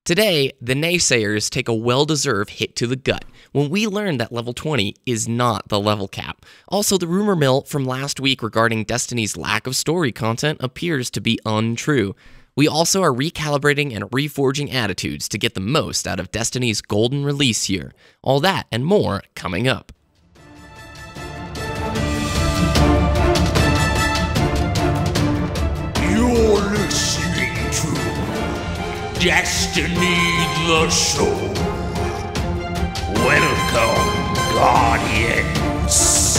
Today, the naysayers take a well-deserved hit to the gut when we learn that level 20 is not the level cap. Also, the rumor mill from last week regarding Destiny's lack of story content appears to be untrue. We also are recalibrating and reforging attitudes to get the most out of Destiny's golden release year. All that and more coming up. You're listening to Destiny the Show. Welcome, Guardians.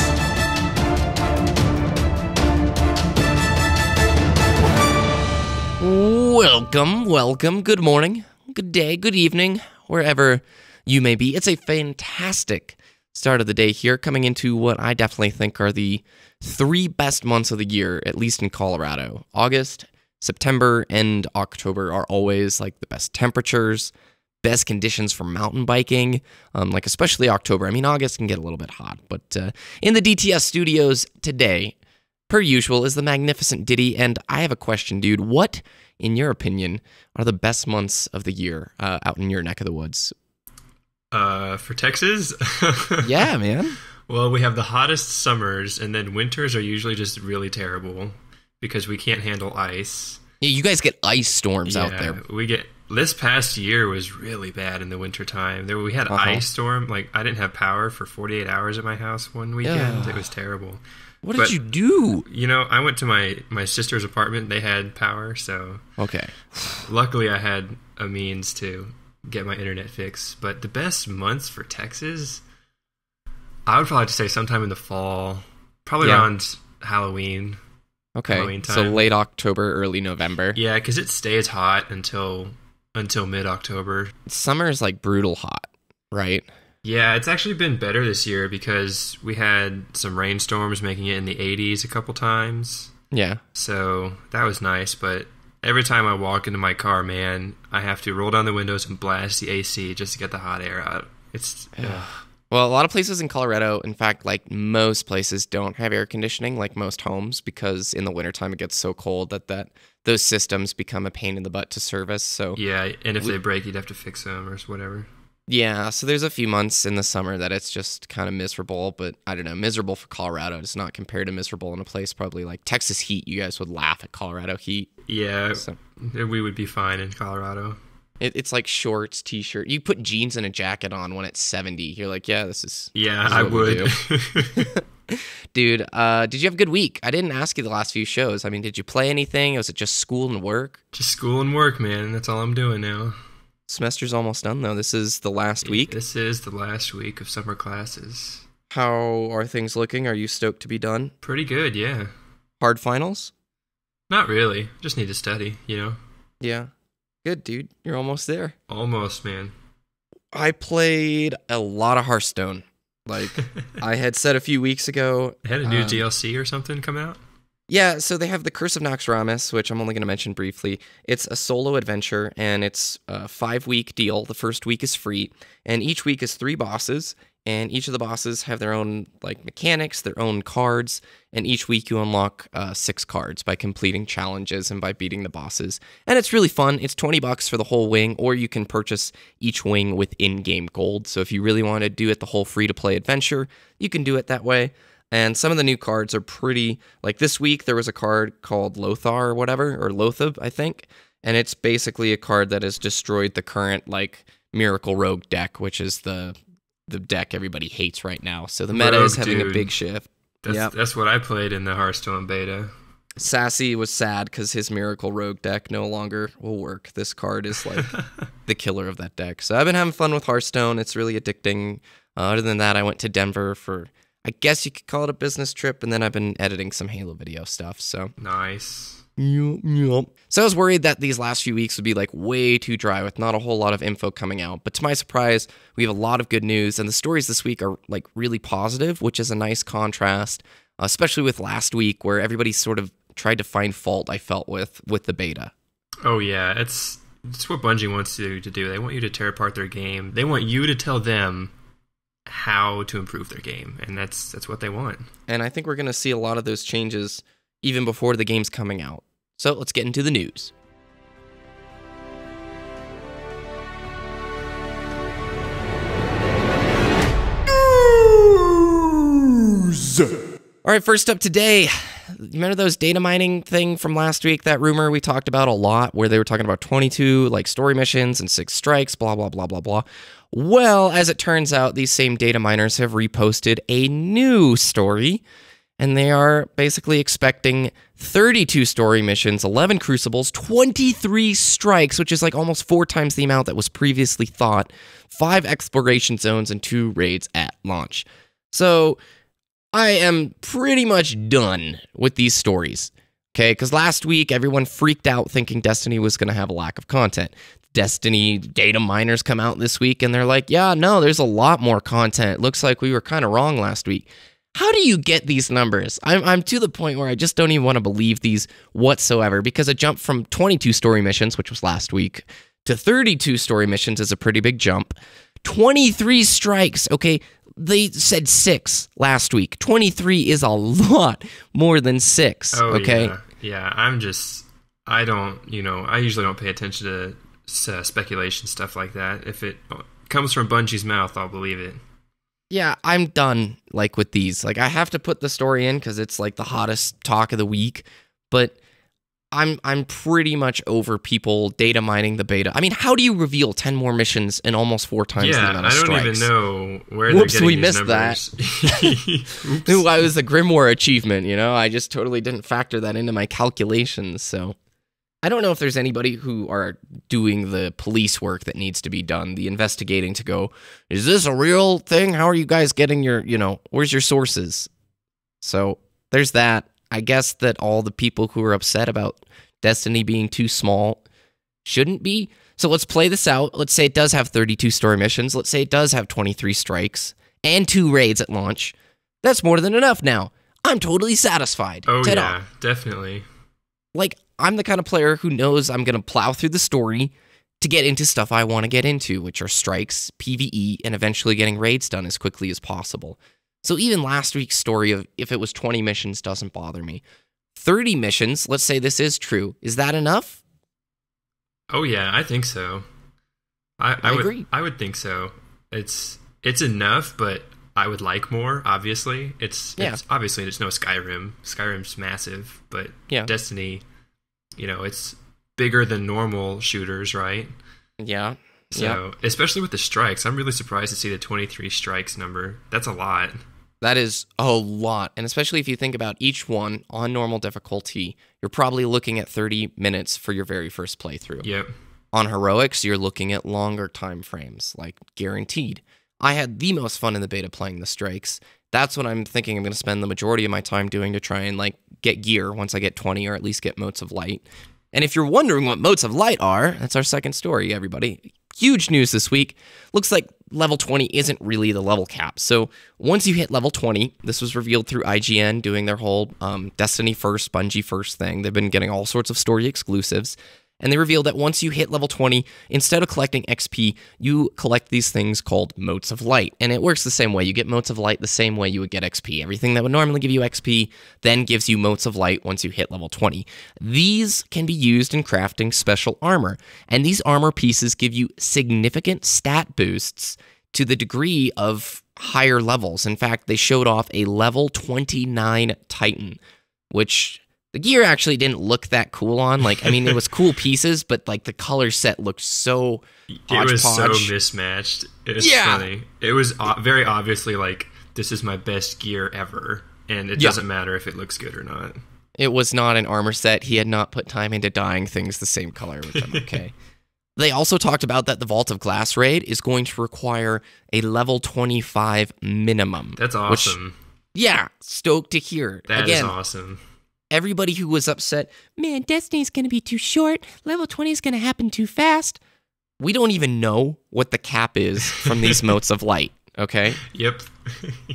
Welcome. Good morning, good day, good evening, wherever you may be. It's a fantastic start of the day here, coming into what I definitely think are the 3 best months of the year, at least in Colorado. August, September, and October are always like the best temperatures, best conditions for mountain biking, like especially October. I mean, August can get a little bit hot, but in the DTS studios today, per usual, is the magnificent Ditty, and I have a question, dude. What, in your opinion, are the best months of the year out in your neck of the woods? For Texas? Yeah, man. Well, we have the hottest summers, and then winters are usually just really terrible because we can't handle ice. Yeah, you guys get ice storms out there. This past year was really bad in the wintertime. We had ice storm. Like, I didn't have power for 48 hours at my house one weekend. It was terrible. What did you do? You know, I went to my sister's apartment. They had power, so... Okay. Luckily, I had a means to get my internet fixed. But the best months for Texas, I would probably have to say sometime in the fall. Probably around Halloween. Okay, Halloween time. So late October, early November. Yeah, because it stays hot until mid-October. Summer is like brutal hot, right? Yeah, it's actually been better this year because we had some rainstorms making it in the 80s a couple times. Yeah. So that was nice, but every time I walk into my car, man, I have to roll down the windows and blast the AC just to get the hot air out. Well, a lot of places in Colorado, in fact, like most places, don't have air conditioning, like most homes, because in the wintertime it gets so cold that those systems become a pain in the butt to service. So yeah, and if they break, you'd have to fix them or whatever. Yeah, so there's a few months in the summer that it's just kind of miserable, but I don't know, miserable for Colorado. It's not compared to miserable in a place probably like Texas heat. You guys would laugh at Colorado heat. Yeah, so we would be fine in Colorado. It's like shorts, t-shirt. You put jeans and a jacket on when it's 70. You're like, yeah, this is... Yeah, I would. Dude, did you have a good week? I didn't ask you the last few shows. I mean, did you play anything? Was it just school and work? Just school and work, man. That's all I'm doing now. Semester's almost done, though. This is the last week. This is the last week of summer classes. How are things looking? Are you stoked to be done? Pretty good, yeah. Hard finals? Not really. Just need to study, you know? Yeah. Good, dude. You're almost there. Almost, man. I played a lot of Hearthstone. Like, I had said a few weeks ago. They had a new DLC or something come out? Yeah, so they have the Curse of Naxxramas, which I'm only going to mention briefly. It's a solo adventure, and it's a 5-week deal. The first week is free, and each week is 3 bosses, and each of the bosses have their own like mechanics, their own cards, and each week you unlock 6 cards by completing challenges and by beating the bosses. And it's really fun. It's $20 for the whole wing, or you can purchase each wing with in-game gold. So if you really want to do it the whole free-to-play adventure, you can do it that way. And some of the new cards are pretty, like this week there was a card called Lothar or whatever, or Lothab, I think. And it's basically a card that has destroyed the current, like, Miracle Rogue deck, which is the deck everybody hates right now. So the meta is having a big shift. That's what I played in the Hearthstone beta. Sassy was sad because his Miracle Rogue deck no longer will work. This card is like the killer of that deck. So I've been having fun with Hearthstone. It's really addicting. Other than that, I went to Denver for, I guess you could call it a business trip, and then I've been editing some Halo video stuff. So nice. Yep. So I was worried that these last few weeks would be like way too dry with not a whole lot of info coming out. But to my surprise, we have a lot of good news, and the stories this week are like really positive, which is a nice contrast, especially with last week where everybody sort of tried to find fault, I felt, with the beta. Oh yeah, it's what Bungie wants you to do. They want you to tear apart their game. They want you to tell them how to improve their game, and that's what they want. And I think we're going to see a lot of those changes even before the game's coming out. So let's get into the news. All right, first up today, remember those data mining thing from last week, that rumor we talked about a lot, where they were talking about 22 like story missions and 6 strikes, blah, blah, blah, blah, blah. Well, as it turns out, these same data miners have reposted a new story, and they are basically expecting 32 story missions, 11 crucibles, 23 strikes, which is like almost 4 times the amount that was previously thought, 5 exploration zones, and 2 raids at launch. So I am pretty much done with these stories, okay? Because last week, everyone freaked out thinking Destiny was going to have a lack of content. Destiny data miners come out this week, and they're like, yeah, no, there's a lot more content. Looks like we were kind of wrong last week. How do you get these numbers? I'm to the point where I just don't even want to believe these whatsoever, because a jump from 22 story missions, which was last week, to 32 story missions is a pretty big jump. 23 strikes, okay? They said 6 last week. 23 is a lot more than 6, okay? Yeah, I usually don't pay attention to speculation stuff like that. If it comes from Bungie's mouth, I'll believe it. Yeah, I'm done, like, with these. Like, I have to put the story in because it's, like, the hottest talk of the week, but I'm pretty much over people data mining the beta. I mean, how do you reveal 10 more missions in almost 4 times the amount of strikes? I don't even know where they're getting we these missed numbers. That. Ooh, I was a Grimoire achievement, you know? I just totally didn't factor that into my calculations, so I don't know if there's anybody who are doing the police work that needs to be done, the investigating to go, is this a real thing? How are you guys getting your, where's your sources? So there's that. I guess that all the people who are upset about Destiny being too small shouldn't be. So let's play this out. Let's say it does have 32 story missions. Let's say it does have 23 strikes and 2 raids at launch. That's more than enough now. I'm totally satisfied. Oh, Ta-da. yeah, definitely. Like, I'm the kind of player who knows I'm going to plow through the story to get into stuff I want to get into, which are strikes, PvE, and eventually getting raids done as quickly as possible. So even last week's story of if it was 20 missions doesn't bother me. 30 missions, let's say this is true. Is that enough? Oh yeah, I think so. I agree. I would think so. It's enough, but I would like more, obviously. It's obviously there's no Skyrim. Skyrim's massive, but yeah. Destiny, it's bigger than normal shooters, right? Yeah. So, especially with the strikes, I'm really surprised to see the 23 strikes number. That's a lot. That is a lot. And especially if you think about each one on normal difficulty, you're probably looking at 30 minutes for your very first playthrough. Yep. On heroics, you're looking at longer time frames, like guaranteed. I had the most fun in the beta playing the strikes. That's what I'm thinking I'm going to spend the majority of my time doing to try and get gear once I get 20, or at least get Motes of Light. And if you're wondering what Motes of Light are, that's our second story, everybody. Huge news this week. Looks like level 20 isn't really the level cap. So once you hit level 20, this was revealed through IGN doing their whole Destiny first, Bungie first thing. They've been getting all sorts of story exclusives. And they revealed that once you hit level 20, instead of collecting XP, you collect these things called Motes of Light. And it works the same way. You get Motes of Light the same way you would get XP. Everything that would normally give you XP then gives you Motes of Light once you hit level 20. These can be used in crafting special armor. And these armor pieces give you significant stat boosts to the degree of higher levels. In fact, they showed off a level 29 Titan, which the gear actually didn't look that cool on. It was cool pieces, but the color set looked so hodgepodge. It was so mismatched. It was funny. It was very obviously this is my best gear ever, and it doesn't matter if it looks good or not. It was not an armor set. He had not put time into dyeing things the same color, which I'm okay. They also talked about that the Vault of Glass raid is going to require a level 25 minimum. That's awesome. Stoked to hear. That is awesome. Everybody who was upset, man, Destiny's going to be too short, level 20 is going to happen too fast. We don't even know what the cap is from these Motes of Light, okay? Yep.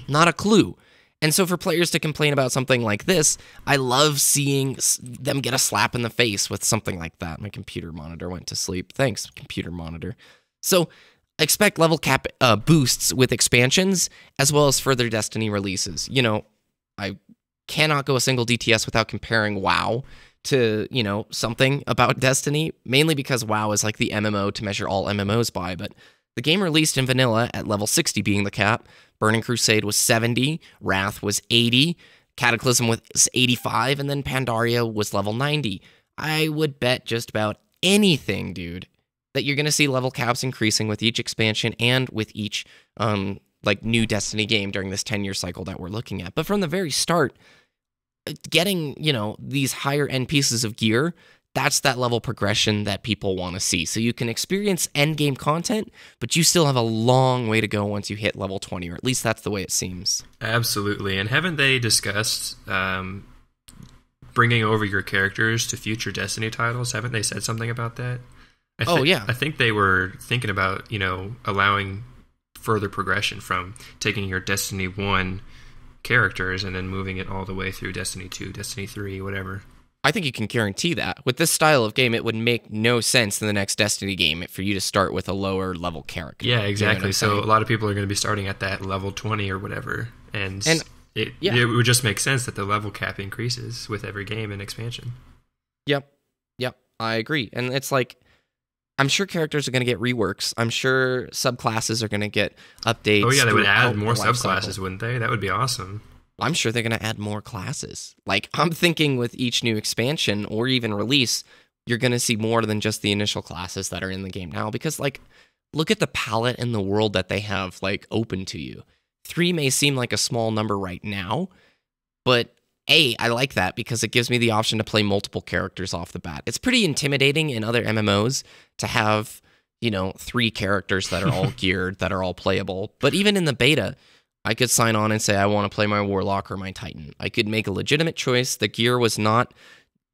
Not a clue. And so for players to complain about something like this, I love seeing them get a slap in the face with something like that. My computer monitor went to sleep. Thanks, computer monitor. So expect level cap boosts with expansions, as well as further Destiny releases. I cannot go a single DTS without comparing WoW to, something about Destiny, mainly because WoW is like the MMO to measure all MMOs by, but the game released in vanilla at level 60 being the cap. Burning Crusade was 70, Wrath was 80, Cataclysm was 85, and then Pandaria was level 90. I would bet just about anything, dude, that you're going to see level caps increasing with each expansion and with each new Destiny game during this 10-year cycle that we're looking at. But from the very start, getting, these higher end pieces of gear, that's that level progression that people want to see. So you can experience end game content, but you still have a long way to go once you hit level 20, or at least that's the way it seems. Absolutely. And haven't they discussed bringing over your characters to future Destiny titles? Haven't they said something about that? I think they were thinking about, allowing further progression from taking your Destiny 1 characters and then moving it all the way through Destiny 2, Destiny 3, whatever. I think you can guarantee that. With this style of game, it would make no sense in the next Destiny game for you to start with a lower level character. Yeah, exactly. So a lot of people are going to be starting at that level 20 or whatever. And it would just make sense that the level cap increases with every game and expansion. Yep, I agree. And it's like, I'm sure characters are going to get reworks. I'm sure subclasses are going to get updates. Oh yeah, they would add more subclasses, wouldn't they? That would be awesome. I'm sure they're going to add more classes. Like, I'm thinking with each new expansion or even release, you're going to see more than just the initial classes that are in the game now. Because, look at the palette and the world that they have, open to you. 3 may seem like a small number right now, but I like that because it gives me the option to play multiple characters off the bat. It's pretty intimidating in other MMOs to have, 3 characters that are all geared, that are all playable. But even in the beta, I could sign on and say I want to play my Warlock or my Titan. I could make a legitimate choice. The gear was not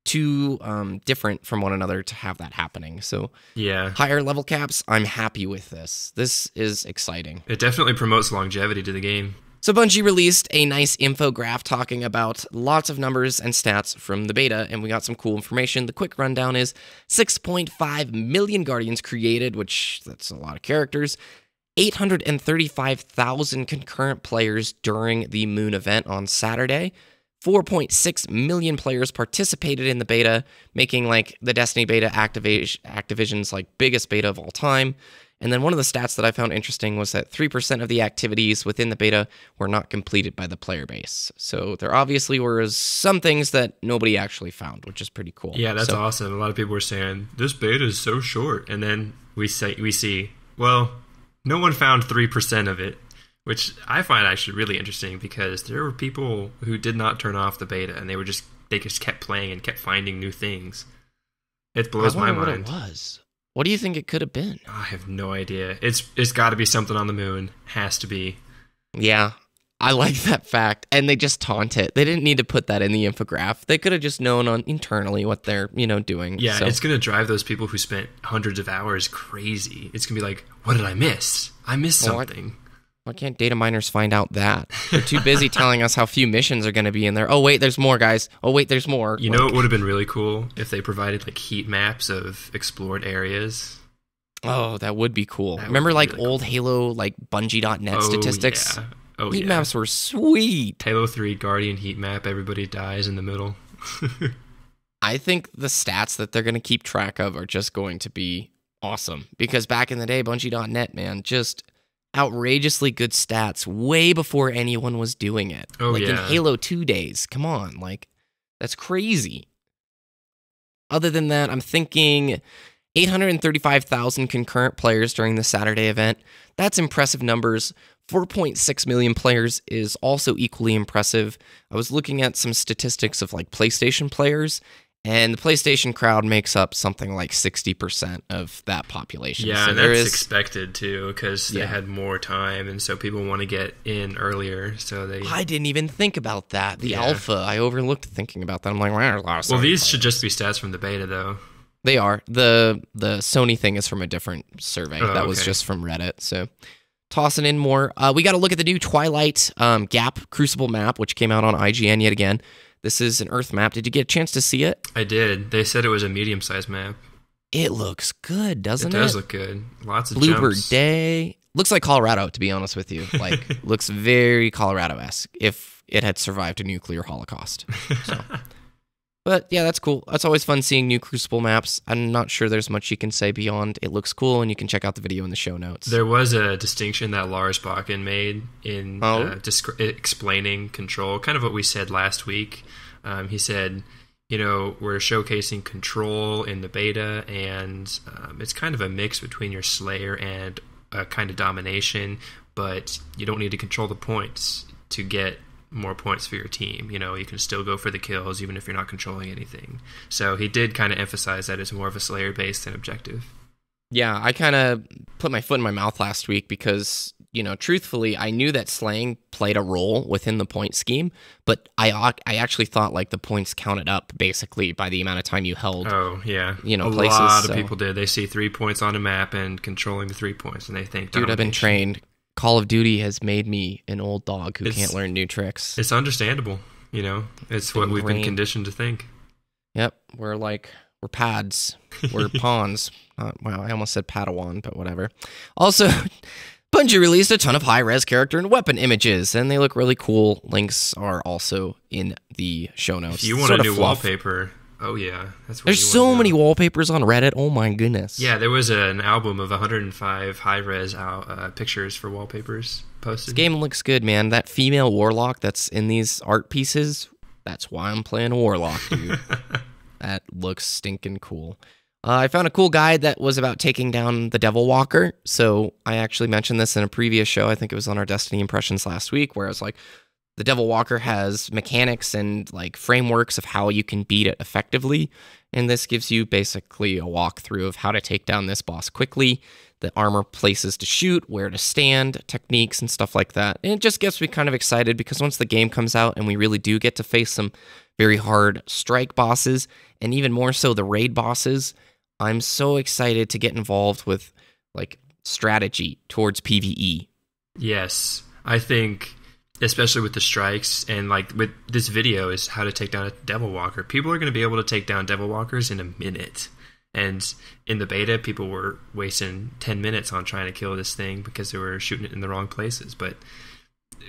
too different from one another to have that happening. So yeah, higher level caps, I'm happy with this. This is exciting. It definitely promotes longevity to the game. So Bungie released a nice infograph talking about lots of numbers and stats from the beta, and we got some cool information. The quick rundown is 6.5 million Guardians created, which that's a lot of characters. 835,000 concurrent players during the Moon event on Saturday. 4.6 million players participated in the beta, making the Destiny beta Activision's biggest beta of all time. And then one of the stats that I found interesting was that 3% of the activities within the beta were not completed by the player base. So there obviously were some things that nobody actually found, which is pretty cool. Yeah, that's awesome. A lot of people were saying, this beta is so short. And then we see, well, no one found 3% of it, which I find actually really interesting because there were people who did not turn off the beta and they just kept playing and kept finding new things. It blows my mind. What it was. What do you think it could have been? I have no idea. It's got to be something on the moon. Has to be. Yeah, I like that fact. And they just taunt it. They didn't need to put that in the infograph. They could have just known internally what they're, doing. Yeah, so. It's going to drive those people who spent hundreds of hours crazy. It's going to be like, what did I miss? I missed something. Why can't data miners find out that? They're too busy telling us how few missions are going to be in there. Oh, wait, there's more, guys. Oh, wait, there's more. You know what would have been really cool? If they provided, heat maps of explored areas. Oh, that would be cool. Remember, really old cool. Halo, Bungie.net statistics? Yeah. Heat maps were sweet. Halo 3 Guardian heat map, everybody dies in the middle. I think the stats that they're going to keep track of are just going to be awesome. Because back in the day, Bungie.net, man, just outrageously good stats way before anyone was doing it. In Halo 2 days. Come on, that's crazy. Other than that, I'm thinking 835,000 concurrent players during the Saturday event. That's impressive numbers. 4.6 million players is also equally impressive. I was looking at some statistics of PlayStation players, and the PlayStation crowd makes up something like 60% of that population. Yeah, so that's expected too, because they had more time, and so people want to get in earlier. I didn't even think about that. The alpha, I overlooked thinking about that. I'm like, well, these should just be stats from the beta, though. They are. The Sony thing is from a different survey. That was just from Reddit. So tossing in more. We got to look at the new Twilight Gap Crucible map, which came out on IGN yet again. This is an Earth map. Did you get a chance to see it? I did. They said it was a medium-sized map. It looks good, doesn't it? It does look good. Lots of Bluebird jumps. Day. Looks like Colorado, to be honest with you. Looks very Colorado-esque if it had survived a nuclear holocaust. So. But yeah, that's cool. It's always fun seeing new Crucible maps. I'm not sure there's much you can say beyond it looks cool, and you can check out the video in the show notes. There was a distinction that Lars Bakken made in explaining Control, kind of what we said last week. He said, we're showcasing Control in the beta, and it's kind of a mix between your Slayer and a kind of domination, but you don't need to control the points to get more points for your team. You can still go for the kills even if you're not controlling anything. So he did kind of emphasize that it's more of a Slayer based than objective. Yeah, I kind of put my foot in my mouth last week because, truthfully, I knew that slaying played a role within the point scheme, but I actually thought like the points counted up basically by the amount of time you held. Oh, yeah. Places. A lot of people did. They see 3 points on a map and controlling the 3 points, and they think, dude, I've been trained. Call of Duty has made me an old dog who can't learn new tricks. It's understandable, It's what we've been conditioned to think. Yep, we're pads. We're pawns. Wow, I almost said Padawan, but whatever. Also, Bungie released a ton of high-res character and weapon images, and they look really cool. Links are also in the show notes. If you want a new wallpaper... Oh, yeah. There's so many wallpapers on Reddit. Oh, my goodness. Yeah, there was an album of 105 high-res pictures for wallpapers posted. This game looks good, man. That female warlock that's in these art pieces, that's why I'm playing a warlock, dude. That looks stinking cool. I found a cool guide that was about taking down the Devil Walker. So I actually mentioned this in a previous show. I think it was on our Destiny Impressions last week, where I was like, the Devil Walker has mechanics and like frameworks of how you can beat it effectively, and this gives you basically a walkthrough of how to take down this boss quickly, the armor places to shoot, where to stand, techniques, and stuff like that. And it just gets me kind of excited because once the game comes out and we really do get to face some very hard strike bosses, and even more so the raid bosses, I'm so excited to get involved with like strategy towards PvE. Yes, I think... especially with the strikes and like with this video is how to take down a Devil Walker. People are going to be able to take down Devil Walkers in a minute. And in the beta, people were wasting 10 minutes on trying to kill this thing because they were shooting it in the wrong places. But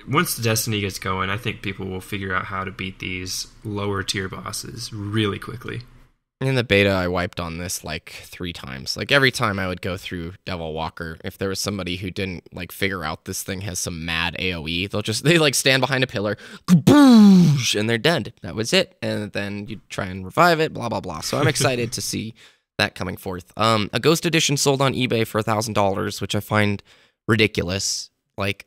once the Destiny gets going, I think people will figure out how to beat these lower tier bosses really quickly. In the beta, I wiped on this like 3 times. Like every time I would go through Devil Walker, if there was somebody who didn't like figure out this thing has some mad AoE, they like stand behind a pillar, kaboosh, and they're dead. That was it. And then you try and revive it, blah, blah, blah. So I'm excited to see that coming forth. A Ghost Edition sold on eBay for $1,000, which I find ridiculous. Like,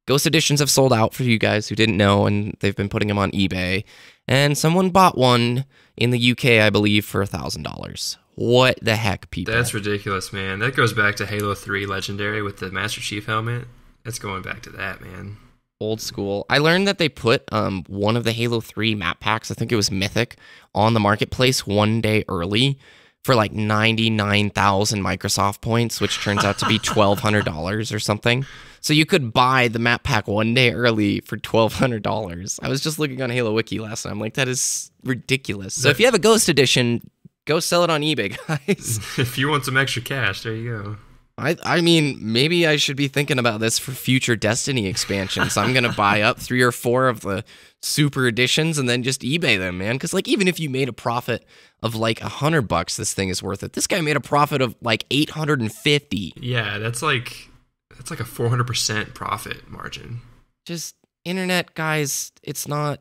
Ghost Editions have sold out for you guys who didn't know, and they've been putting them on eBay. And someone bought one in the UK, I believe, for $1,000. What the heck, people? That's ridiculous, man. That goes back to Halo 3 Legendary with the Master Chief helmet. That's going back to that, man. Old school. I learned that they put one of the Halo 3 map packs, I think it was Mythic, on the marketplace one day early for like 99,000 Microsoft points, which turns out to be $1,200 or something. So you could buy the map pack one day early for $1,200. I was just looking on Halo Wiki last night. I'm like, that is ridiculous. So if you have a Ghost Edition, go sell it on eBay, guys. If you want some extra cash, there you go. I mean, maybe I should be thinking about this for future Destiny expansions. I'm going to buy up 3 or 4 of the super editions and then just eBay them, man. Because like even if you made a profit of like $100, this thing is worth it. This guy made a profit of like 850. Yeah, that's like a 400% profit margin. Just internet guys, it's not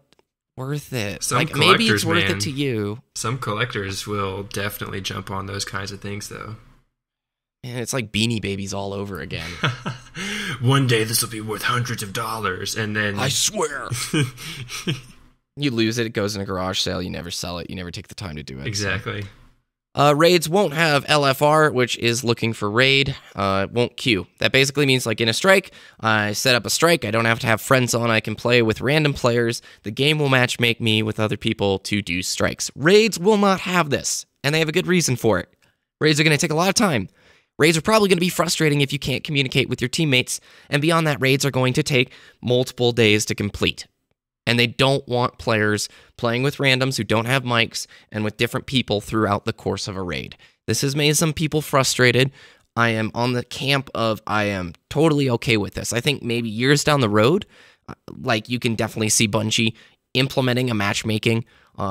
worth it. Some like maybe it's worth it to you. Some collectors will definitely jump on those kinds of things, though. And it's like Beanie Babies all over again. One day this will be worth hundreds of dollars, and then I swear. You lose it, it goes in a garage sale, you never sell it, you never take the time to do it. Exactly. So. Raids won't have LFR, which is looking for raid. Won't queue. That basically means like in a strike, I set up a strike, I don't have to have friends on, I can play with random players. The game will match make me with other people to do strikes. Raids will not have this, and they have a good reason for it. Raids are going to take a lot of time. Raids are probably going to be frustrating if you can't communicate with your teammates, and beyond that, raids are going to take multiple days to complete. And they don't want players playing with randoms who don't have mics and with different people throughout the course of a raid. This has made some people frustrated. I am on the camp of I am totally okay with this. I think maybe years down the road, like you can definitely see Bungie implementing a matchmaking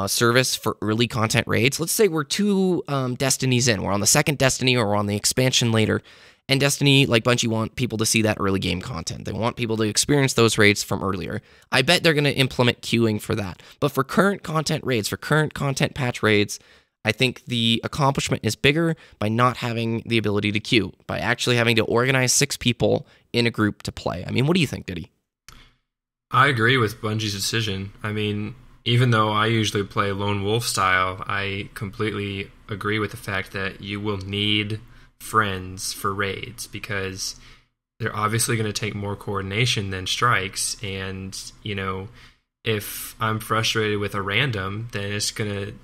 service for early content raids. Let's say we're two Destinies in. We're on the second Destiny or we're on the expansion later. And Destiny, like Bungie, want people to see that early game content. They want people to experience those raids from earlier. I bet they're going to implement queuing for that. But for current content raids, for current content patch raids, I think the accomplishment is bigger by not having the ability to queue, by actually having to organize 6 people in a group to play. I mean, what do you think, Ditty? I agree with Bungie's decision. I mean, even though I usually play lone wolf style, I completely agree with the fact that you will need friends for raids because they're obviously going to take more coordination than strikes. And, you know, if I'm frustrated with a random, then it's going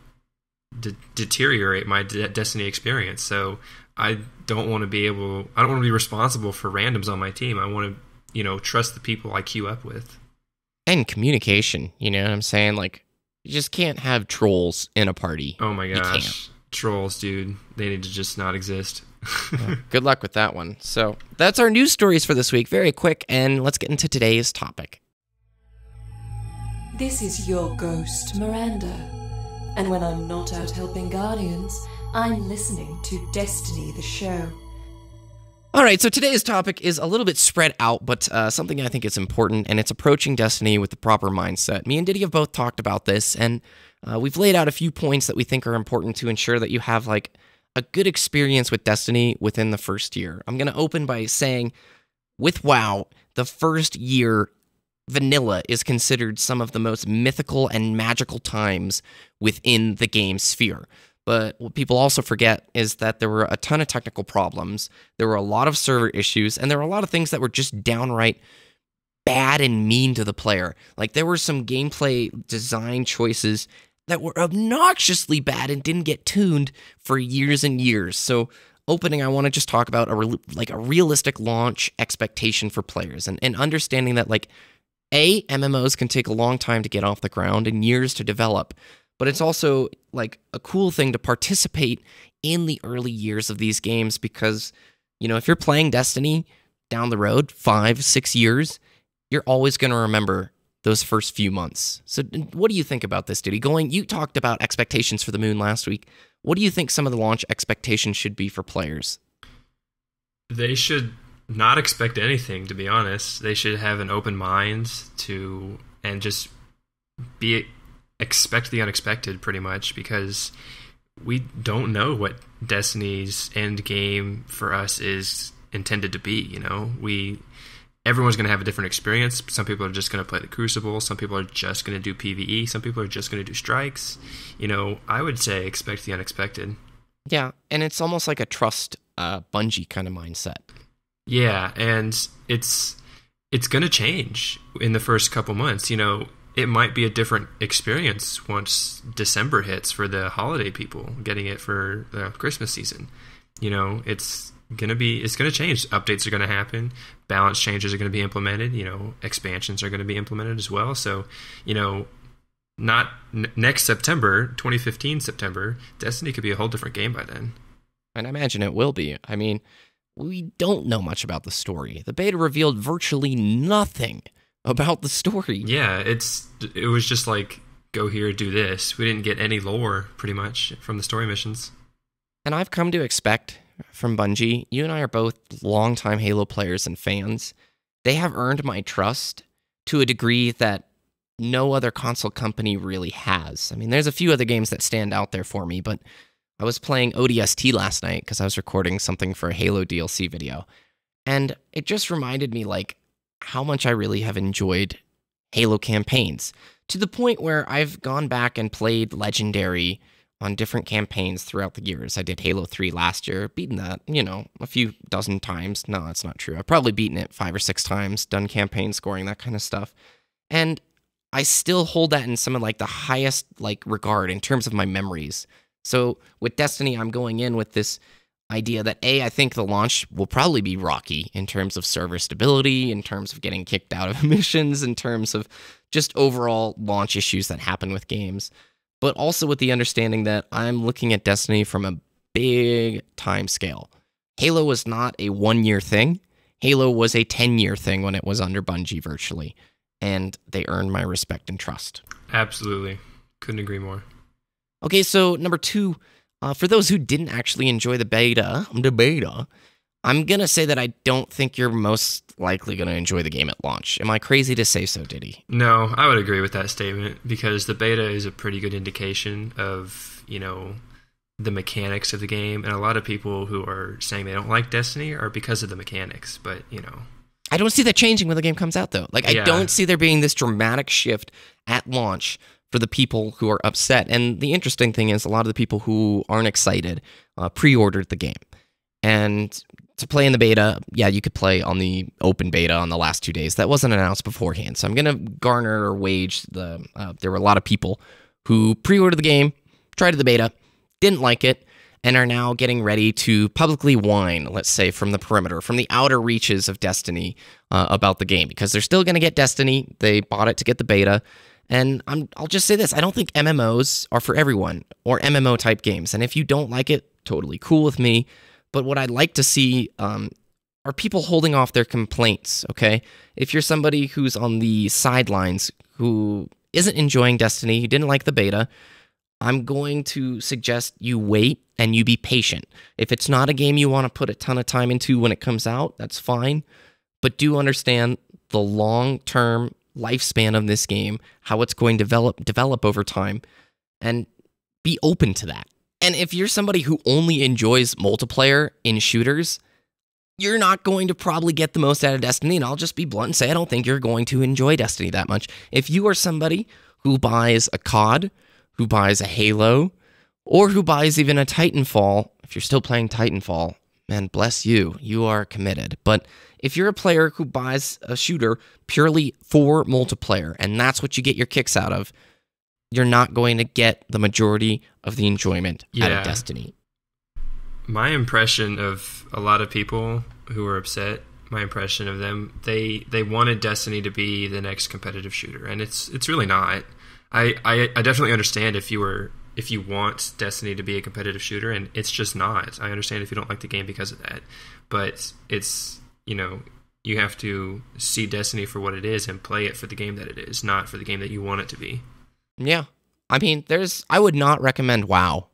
to deteriorate my Destiny experience. So I don't want to be responsible for randoms on my team. I want to, you know, trust the people I queue up with. And communication, you know what I'm saying? Like, you just can't have trolls in a party. Oh my gosh. Trolls, dude. They need to just not exist. Yeah, good luck with that one. So that's our news stories for this week. Very quick, and let's get into today's topic. This is your ghost, Miranda. And when I'm not out helping Guardians, I'm listening to Destiny the Show. All right, so today's topic is a little bit spread out, but something I think is important, and it's approaching Destiny with the proper mindset. Me and Ditty have both talked about this, and we've laid out a few points that we think are important to ensure that you have like a good experience with Destiny within the first year. I'm going to open by saying, with WoW, the first year vanilla is considered some of the most mythical and magical times within the game sphere. But what people also forget is that there were a ton of technical problems, there were a lot of server issues, and there were a lot of things that were just downright bad and mean to the player. Like, there were some gameplay design choices that were obnoxiously bad and didn't get tuned for years and years. So, opening, I want to just talk about a realistic launch expectation for players, and understanding that, like, MMOs can take a long time to get off the ground and years to develop. But it's also like a cool thing to participate in the early years of these games because, you know, if you're playing Destiny down the road, 5-6 years, you're always going to remember those first few months. So what do you think about this, Ditty? You talked about expectations for the moon last week. What do you think some of the launch expectations should be for players? They should not expect anything, to be honest. They should have an open mind and just expect the unexpected, pretty much, because we don't know what Destiny's end game for us is intended to be. You know, everyone's going to have a different experience. Some people are just going to play the Crucible. Some people are just going to do PvE. Some people are just going to do strikes. You know, I would say expect the unexpected. Yeah, and it's almost like a trust Bungie kind of mindset. Yeah, and it's going to change in the first couple months. You know, it might be a different experience once December hits for the holiday people getting it for the Christmas season. You know, it's going to change. Updates are going to happen. Balance changes are going to be implemented. You know, expansions are going to be implemented as well. So, you know, not next September, 2015 September, Destiny could be a whole different game by then. And I imagine it will be. I mean, we don't know much about the story. The beta revealed virtually nothing about the story. Yeah, it was just like, go here, do this. We didn't get any lore, pretty much, from the story missions. And I've come to expect from Bungie, you and I are both longtime Halo players and fans. They have earned my trust to a degree that no other console company really has. I mean, there's a few other games that stand out there for me, but I was playing ODST last night because I was recording something for a Halo DLC video. And it just reminded me, like, how much I really have enjoyed Halo campaigns, to the point where I've gone back and played Legendary on different campaigns throughout the years. I did Halo 3 last year, beaten that, you know, a few dozen times. No, that's not true. I've probably beaten it 5 or 6 times, done campaign scoring, that kind of stuff. And I still hold that in some of like the highest like regard in terms of my memories. So with Destiny, I'm going in with this idea that I think the launch will probably be rocky in terms of server stability, in terms of getting kicked out of missions, in terms of just overall launch issues that happen with games, but also with the understanding that I'm looking at Destiny from a big time scale. Halo was not a 1-year thing. Halo was a 10-year thing when it was under Bungie virtually, and they earned my respect and trust. Absolutely. Couldn't agree more. Okay, so number 2, for those who didn't actually enjoy the beta, I'm going to say that I don't think you're most likely going to enjoy the game at launch. Am I crazy to say so, Ditty? No, I would agree with that statement because the beta is a pretty good indication of, the mechanics of the game. And a lot of people who are saying they don't like Destiny are because of the mechanics, but, I don't see that changing when the game comes out, though. I don't see there being this dramatic shift at launch for the people who are upset. And the interesting thing is a lot of the people who aren't excited pre-ordered the game. And to play in the beta, yeah, you could play on the open beta on the last 2 days. That wasn't announced beforehand. So I'm going to garner or wage there were a lot of people who pre-ordered the game, tried the beta, didn't like it, and are now getting ready to publicly whine, let's say, from the perimeter, from the outer reaches of Destiny about the game. Because they're still going to get Destiny. They bought it to get the beta. And I'll just say this. I don't think MMOs are for everyone, or MMO-type games. And if you don't like it, totally cool with me. But what I'd like to see are people holding off their complaints, okay? If you're somebody who's on the sidelines, who isn't enjoying Destiny, who didn't like the beta, I'm going to suggest you wait and you be patient. If it's not a game you want to put a ton of time into when it comes out, that's fine. But do understand the long-term lifespan of this game, how it's going to develop over time, and be open to that. And if you're somebody who only enjoys multiplayer in shooters, you're not going to probably get the most out of Destiny, and I'll just be blunt and say I don't think you're going to enjoy Destiny that much. If you are somebody who buys a COD, who buys a Halo, or who buys even a Titanfall, if you're still playing Titanfall, man, bless you, you are committed. But if you're a player who buys a shooter purely for multiplayer, and that's what you get your kicks out of, you're not going to get the majority of the enjoyment out of Destiny. My impression of a lot of people who were upset, my impression of them, they wanted Destiny to be the next competitive shooter, and it's really not. I definitely understand if you want Destiny to be a competitive shooter, and it's just not. I understand if you don't like the game because of that, but it's, you have to see Destiny for what it is and play it for the game that it is, not for the game that you want it to be. Yeah. I mean, I would not recommend WoW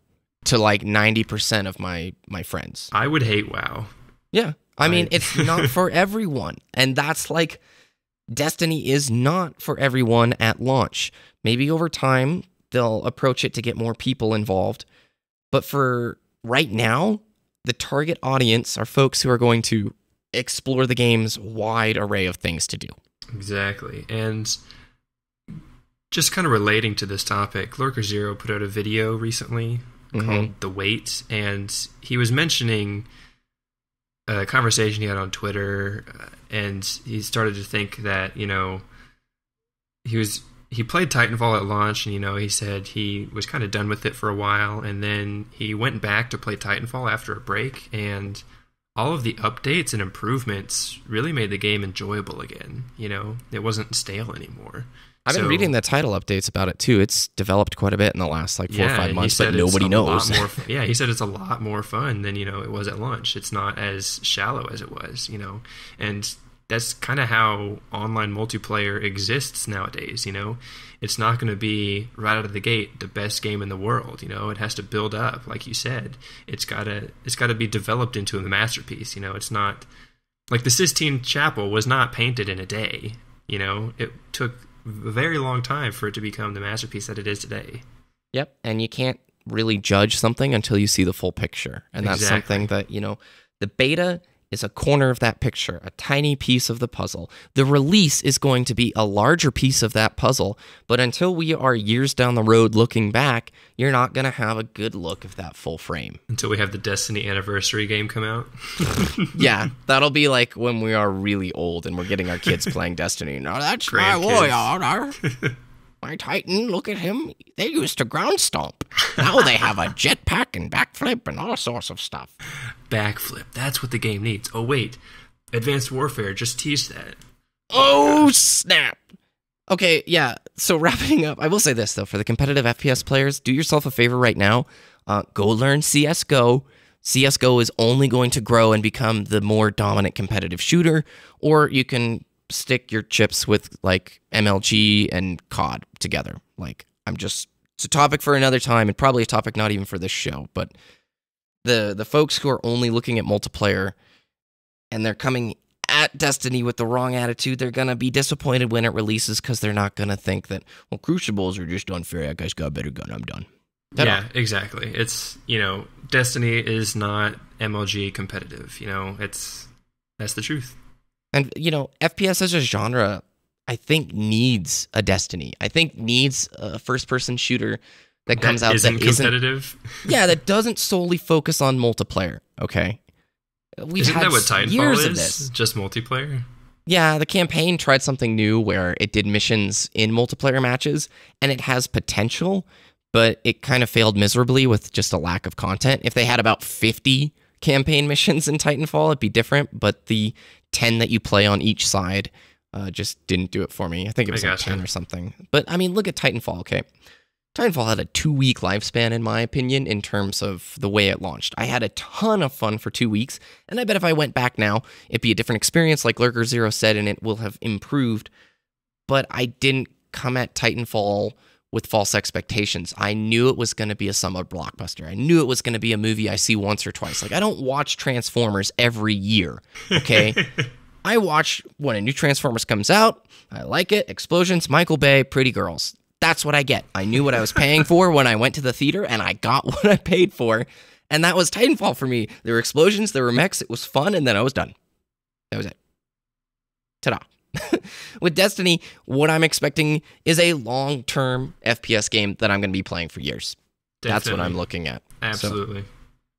to like 90% of my friends. I would hate WoW. Yeah. I mean, it's not for everyone. And that's like, Destiny is not for everyone at launch. Maybe over time, they'll approach it to get more people involved. But for right now, the target audience are folks who are going to explore the game's wide array of things to do. Exactly. And just kind of relating to this topic, LurkerZero put out a video recently called The Wait, and he was mentioning a conversation he had on Twitter, and he started to think that, he played Titanfall at launch, and, he said he was kind of done with it for a while, and then he went back to play Titanfall after a break, and all of the updates and improvements really made the game enjoyable again. It wasn't stale anymore. I've been reading the title updates about it too. It's developed quite a bit in the last 4 or 5 months, but nobody knows. He said it's a lot more fun than it was at launch. It's not as shallow as it was, and that's kind of how online multiplayer exists nowadays. It's not going to be right out of the gate the best game in the world. It has to build up, like you said. It's got to be developed into a masterpiece. It's not like the Sistine Chapel was not painted in a day. It took a very long time for it to become the masterpiece that it is today. Yep, and you can't really judge something until you see the full picture. And that's something that, the beta is a corner of that picture, a tiny piece of the puzzle. The release is going to be a larger piece of that puzzle, but until we are years down the road looking back, you're not going to have a good look of that full frame. Until we have the Destiny anniversary game come out? Yeah, that'll be like when we are really old and we're getting our kids playing Destiny. Now that's my warrior. My Titan, look at him. They used to ground stomp. Now they have a jetpack and backflip and all sorts of stuff. Backflip, that's what the game needs. Oh, wait. Advanced Warfare just teased that. Oh, snap. Okay, yeah, so wrapping up, I will say this, though. For the competitive FPS players, do yourself a favor right now. Go learn CSGO. CSGO is only going to grow and become the more dominant competitive shooter, or you can stick your chips with, like, MLG and COD together. Like, I'm just It's a topic for another time, and probably a topic not even for this show, but the folks who are only looking at multiplayer and they're coming at Destiny with the wrong attitude, they're going to be disappointed when it releases because they're not going to think that, well, Crucibles are just unfair. That guy's got a better gun. I'm done. Yeah, exactly. It's, Destiny is not MLG competitive. That's the truth. And, FPS as a genre, I think needs a Destiny. I think needs a first-person shooter that comes out isn't competitive. Yeah, that doesn't solely focus on multiplayer, okay? Isn't that what Titanfall is? Just multiplayer? Yeah, the campaign tried something new where it did missions in multiplayer matches, and it has potential, but it kind of failed miserably with just a lack of content. If they had about 50 campaign missions in Titanfall, it'd be different, but the 10 that you play on each side just didn't do it for me. I think it was 10 or something. But, look at Titanfall, okay? Titanfall had a 2-week lifespan, in my opinion, in terms of the way it launched. I had a ton of fun for 2 weeks, and I bet if I went back now, it'd be a different experience, like LurkerZero said, and it will have improved. But I didn't come at Titanfall with false expectations. I knew it was going to be a summer blockbuster. I knew it was going to be a movie I see once or twice. Like, I don't watch Transformers every year, okay? I watch when a new Transformers comes out. I like it. Explosions, Michael Bay, pretty girls. That's what I get. I knew what I was paying for when I went to the theater, and I got what I paid for. And that was Titanfall for me. There were explosions, there were mechs, it was fun, and then I was done. That was it. Ta-da. With Destiny, what I'm expecting is a long-term FPS game that I'm going to be playing for years. Definitely. That's what I'm looking at. Absolutely.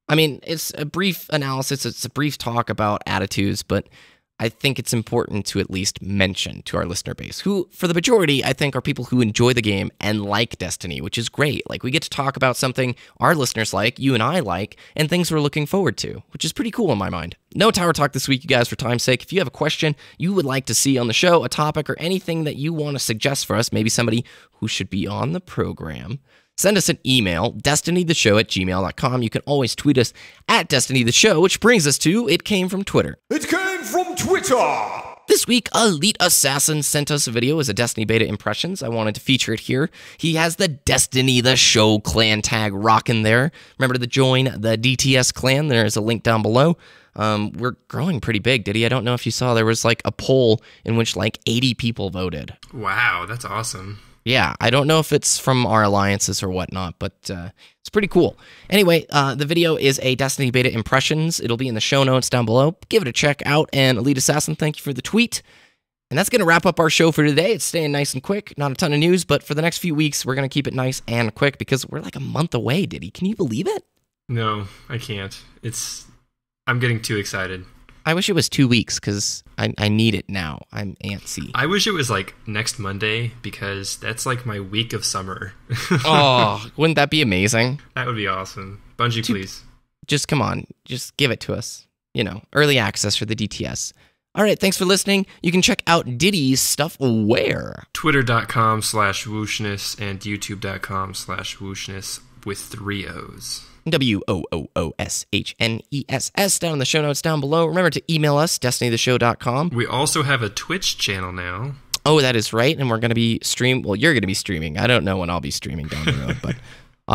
So, it's a brief analysis, it's a brief talk about attitudes, but I think it's important to at least mention to our listener base, who, for the majority, I think are people who enjoy the game and like Destiny, which is great. Like, we get to talk about something our listeners like, you and I like, and things we're looking forward to, which is pretty cool in my mind. No Tower Talk this week, you guys, for time's sake. If you have a question you would like to see on the show, a topic, or anything that you want to suggest for us, maybe somebody who should be on the program, send us an email, destinytheshow@gmail.com. You can always tweet us at destinytheshow, which brings us to It Came From Twitter. It came from Twitter! This week, Elite Assassin sent us a video as a Destiny beta impressions. I wanted to feature it here. He has the Destiny the Show clan tag rocking there. Remember to join the DTS clan. There's a link down below. We're growing pretty big, Ditty. I don't know if you saw, there was like a poll in which like 80 people voted. Wow, that's awesome. Yeah, I don't know if it's from our alliances or whatnot, but it's pretty cool. Anyway, the video is a Destiny beta impressions. It'll be in the show notes down below. Give it a check out, and Elite Assassin, thank you for the tweet. And that's going to wrap up our show for today. It's staying nice and quick. Not a ton of news, but for the next few weeks, we're going to keep it nice and quick because we're like a month away, Ditty. Can you believe it? No, I can't. I'm getting too excited. I wish it was 2 weeks because I need it now. I'm antsy. I wish it was like next Monday because that's like my week of summer. Oh, wouldn't that be amazing? That would be awesome. Bungie, please. Just come on. Just give it to us. Early access for the DTS. All right, thanks for listening. You can check out Ditty's stuff where? Twitter.com/wooshness and YouTube.com/wooshness with 3 O's. WOOOSHNESS down in the show notes down below. Remember to email us, destinytheshow.com. We also have a Twitch channel now. Oh, that is right. And we're going to be you're going to be streaming. I don't know when I'll be streaming down the road, but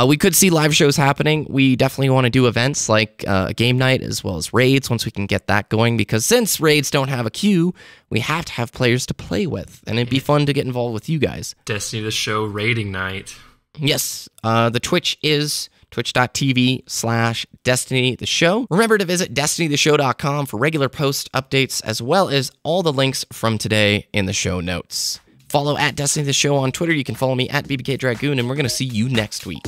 we could see live shows happening. We definitely want to do events like a game night as well as raids once we can get that going, because since raids don't have a queue, we have to have players to play with, and it'd be fun to get involved with you guys. Destiny the Show raiding night. Yes. The Twitch is twitch.tv/Destiny the Show. Remember to visit destinytheshow.com for regular post updates, as well as all the links from today in the show notes. Follow at Destiny the Show on Twitter. You can follow me at BBK Dragoon, and we're going to see you next week.